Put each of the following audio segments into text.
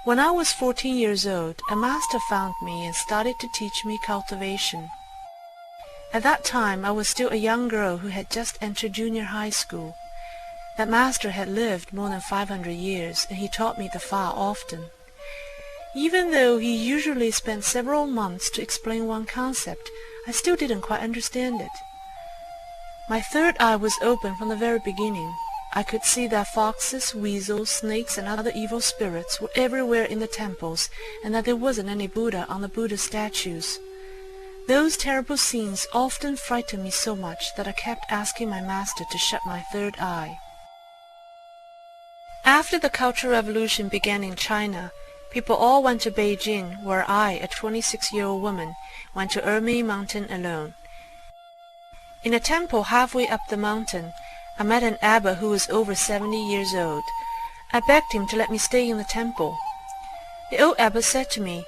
When I was 14 years old, a master found me and started to teach me cultivation. At that time, I was still a young girl who had just entered junior high school. That master had lived more than 500 years, and he taught me the Fa often. Even though he usually spent several months to explain one concept, I still didn't quite understand it. My third eye was open from the very beginning. I could see that foxes, weasels, snakes, and other evil spirits were everywhere in the temples, and that there wasn't any Buddha on the Buddha statues. Those terrible scenes often frightened me so much that I kept asking my master to shut my third eye. After the Cultural Revolution began in China, people all went to Beijing, where I, a 26-year-old woman, went to Ermei Mountain alone. In a temple halfway up the mountain, I met an abbot who was over 70 years old. I begged him to let me stay in the temple. The old abbot said to me,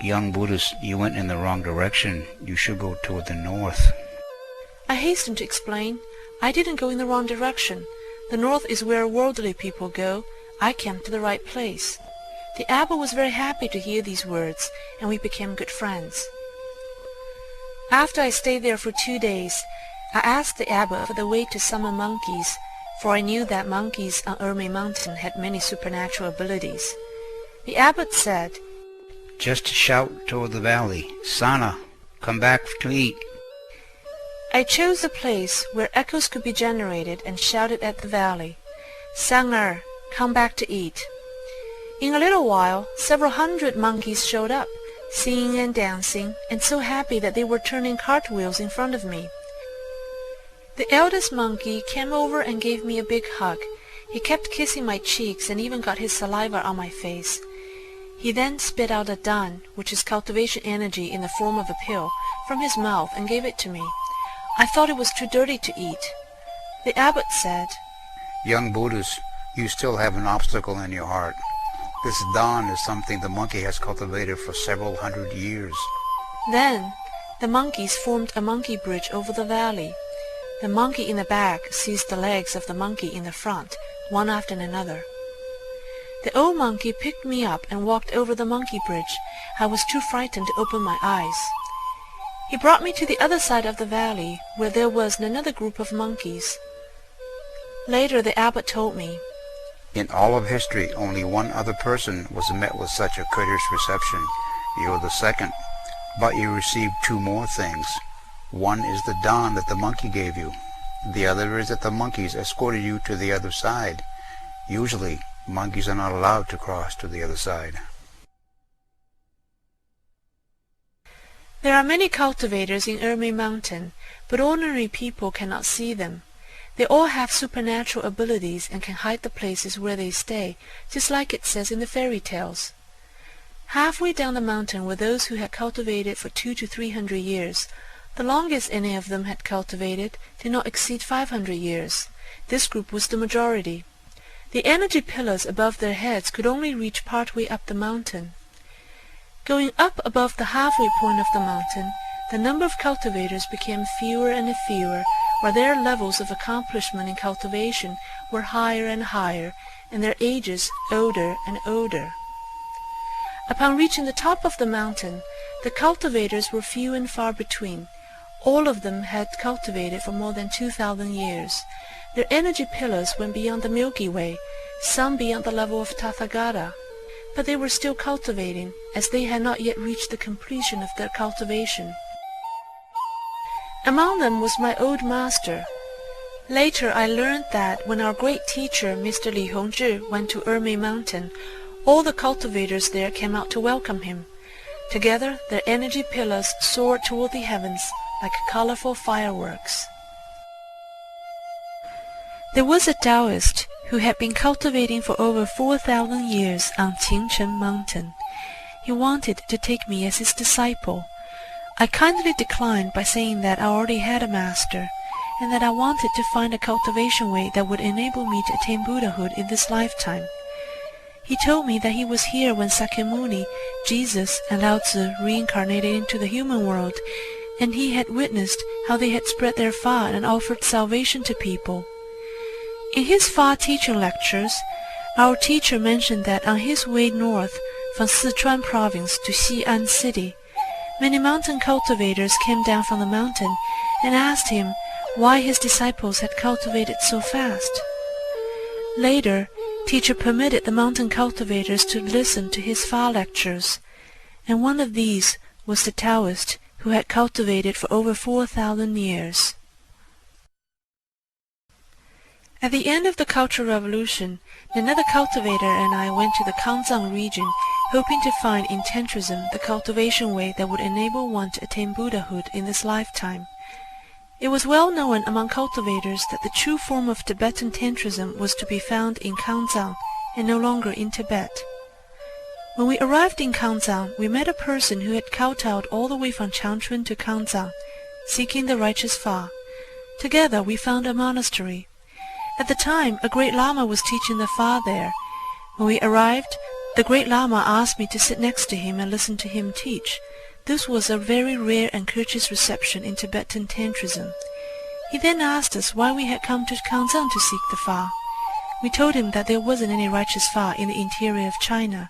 "Young Buddhist, you went in the wrong direction. You should go toward the north." I hastened to explain, "I didn't go in the wrong direction. The north is where worldly people go. I came to the right place." The abbot was very happy to hear these words, and we became good friends. After I stayed there for 2 days, I asked the abbot for the way to summon monkeys, for I knew that monkeys on Ermei Mountain had many supernatural abilities. The abbot said, "Just shout toward the valley, 'Sana, come back to eat.'" I chose a place where echoes could be generated and shouted at the valley, "Sang-er, come back to eat." In a little while, several hundred monkeys showed up, singing and dancing, and so happy that they were turning cartwheels in front of me. The eldest monkey came over and gave me a big hug. He kept kissing my cheeks and even got his saliva on my face. He then spit out a dan, which is cultivation energy in the form of a pill, from his mouth and gave it to me. I thought it was too dirty to eat. The abbot said, "Young Buddhist, you still have an obstacle in your heart. This dan is something the monkey has cultivated for several hundred years." Then the monkeys formed a monkey bridge over the valley. The monkey in the back seized the legs of the monkey in the front, one after another. The old monkey picked me up and walked over the monkey bridge. I was too frightened to open my eyes. He brought me to the other side of the valley, where there was another group of monkeys. Later the abbot told me, "In all of history, only one other person was met with such a courteous reception. You're the second, but you received 2 more things. One is the dan that the monkey gave you. The other is that the monkeys escorted you to the other side. Usually, monkeys are not allowed to cross to the other side." There are many cultivators in Ermei Mountain, but ordinary people cannot see them. They all have supernatural abilities and can hide the places where they stay, just like it says in the fairy tales. Halfway down the mountain were those who had cultivated for 200 to 300 years. The longest any of them had cultivated did not exceed 500 years. This group was the majority. The energy pillars above their heads could only reach part way up the mountain. Going up above the halfway point of the mountain, the number of cultivators became fewer and fewer, while their levels of accomplishment in cultivation were higher and higher, and their ages older and older. Upon reaching the top of the mountain, the cultivators were few and far between. All of them had cultivated for more than 2,000 years. Their energy pillars went beyond the Milky Way, some beyond the level of Tathagata, but they were still cultivating, as they had not yet reached the completion of their cultivation. Among them was my old master. Later I learned that when our great teacher, Mr. Li Hongzhi, went to Ermei Mountain, all the cultivators there came out to welcome him. Together their energy pillars soared toward the heavens like colorful fireworks. There was a Taoist who had been cultivating for over 4,000 years on Qingchen Mountain. He wanted to take me as his disciple. I kindly declined by saying that I already had a master, and that I wanted to find a cultivation way that would enable me to attain Buddhahood in this lifetime. He told me that he was here when Sakyamuni, Jesus, and Lao Tzu reincarnated into the human world, and he had witnessed how they had spread their Fa and offered salvation to people. In his Fa teaching lectures, Our teacher mentioned that on his way north from Sichuan province to Xi'an city, many mountain cultivators came down from the mountain and asked him why his disciples had cultivated so fast. Later, teacher permitted the mountain cultivators to listen to his Fa lectures, and one of these was the Taoist who had cultivated for over 4,000 years. At the end of the Cultural Revolution, another cultivator and I went to the Kanzang region, hoping to find in Tantrism the cultivation way that would enable one to attain Buddhahood in this lifetime. It was well known among cultivators that the true form of Tibetan Tantrism was to be found in Kanzang and no longer in Tibet. When we arrived in Kanzang, we met a person who had kowtowed all the way from Changchun to Kanzang, seeking the righteous Fa. Together we found a monastery. At the time, a great Lama was teaching the Fa there. When we arrived, the great Lama asked me to sit next to him and listen to him teach. This was a very rare and courteous reception in Tibetan Tantrism. He then asked us why we had come to Kanzang to seek the Fa. We told him that there wasn't any righteous Fa in the interior of China.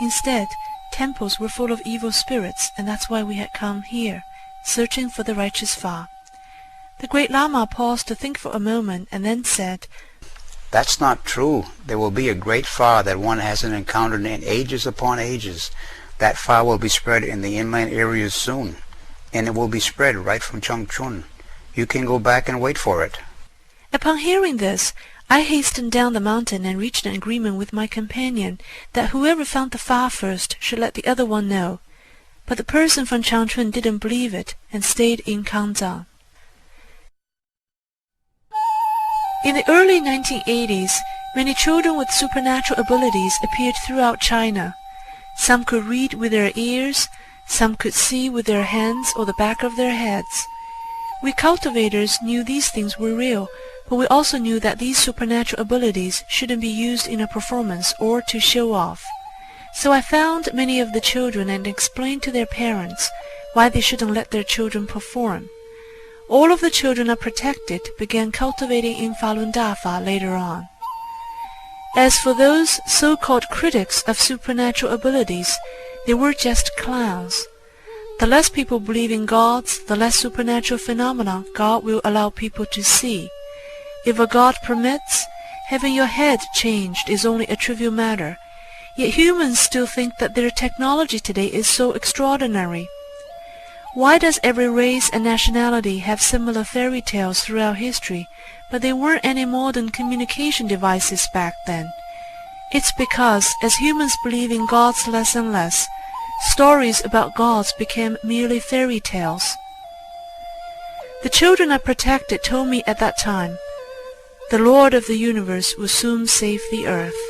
Instead, temples were full of evil spirits, and that's why we had come here, searching for the righteous Fa. The great Lama paused to think for a moment and then said, "That's not true. There will be a great Fa that one hasn't encountered in ages upon ages. That Fa will be spread in the inland areas soon, and it will be spread right from Changchun. You can go back and wait for it." Upon hearing this, I hastened down the mountain and reached an agreement with my companion that whoever found the Fa first should let the other one know. But the person from Changchun didn't believe it and stayed in Kanzang. In the early 1980s, many children with supernatural abilities appeared throughout China. Some could read with their ears, some could see with their hands or the back of their heads. We cultivators knew these things were real, but we also knew that these supernatural abilities shouldn't be used in a performance or to show off. So I found many of the children and explained to their parents why they shouldn't let their children perform. All of the children are protected began cultivating in Falun Dafa later on. As for those so-called critics of supernatural abilities, they were just clowns. The less people believe in gods, the less supernatural phenomena God will allow people to see. If a God permits, having your head changed is only a trivial matter. Yet humans still think that their technology today is so extraordinary. Why does every race and nationality have similar fairy tales throughout history, but there weren't any modern communication devices back then? It's because, as humans believe in gods less and less, stories about gods became merely fairy tales. The children I protected told me at that time, "The Lord of the universe will soon save the earth."